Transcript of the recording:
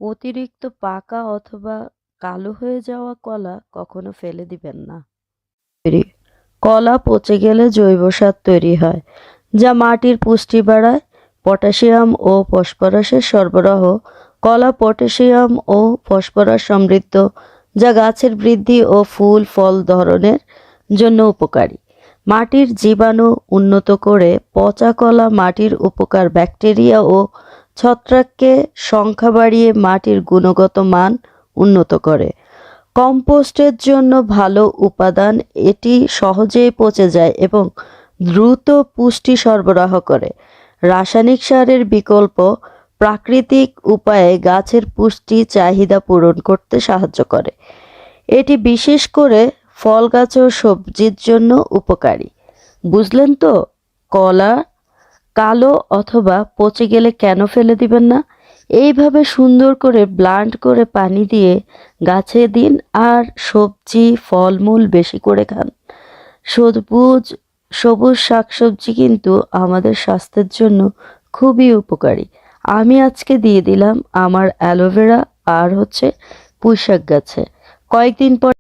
অতিরিক্ত পাকা অথবা কালো হয়ে যাওয়া কলা কখনো ফেলে দিবেন না। কলা পচে গেলে জৈব সার তৈরি হয়, যা মাটির পুষ্টি বাড়ায়। পটাশিয়াম ও ফসফরাসের সরবরাহ। কলা পটাশিয়াম ও ফসফরাস সমৃদ্ধ, যা গাছের বৃদ্ধি ও ফুল ফল ধরনের জন্য উপকারী। মাটির জীবাণু উন্নত করে। পচা কলা মাটির উপকার ব্যাকটেরিয়া ও ছত্রাককে সংখ্যা বাড়িয়ে মাটির গুণগত মান উন্নত করে। কম্পোস্টের জন্য ভালো উপাদান, এটি সহজেই পচে যায় এবং দ্রুত পুষ্টি সরবরাহ করে। রাসায়নিক সারের বিকল্প প্রাকৃতিক উপায়ে গাছের পুষ্টি চাহিদা পূরণ করতে সাহায্য করে। এটি বিশেষ করে ফল গাছ ও সবজির জন্য উপকারী। বুঝলেন তো? কলা কালো অথবা পচে গেলে কেন ফেলে দিবেন না। এইভাবে সুন্দর করে ব্লান্ড করে পানি দিয়ে গাছে দিন, আর সবজি ফলমূল বেশি করে খান। সবুজ সবুজ শাকসবজি কিন্তু আমাদের স্বাস্থ্যের জন্য খুবই উপকারী। আমি আজকে দিয়ে দিলাম আমার অ্যালোভেরা আর পুঁইশাক গাছে। কয়েকদিন পর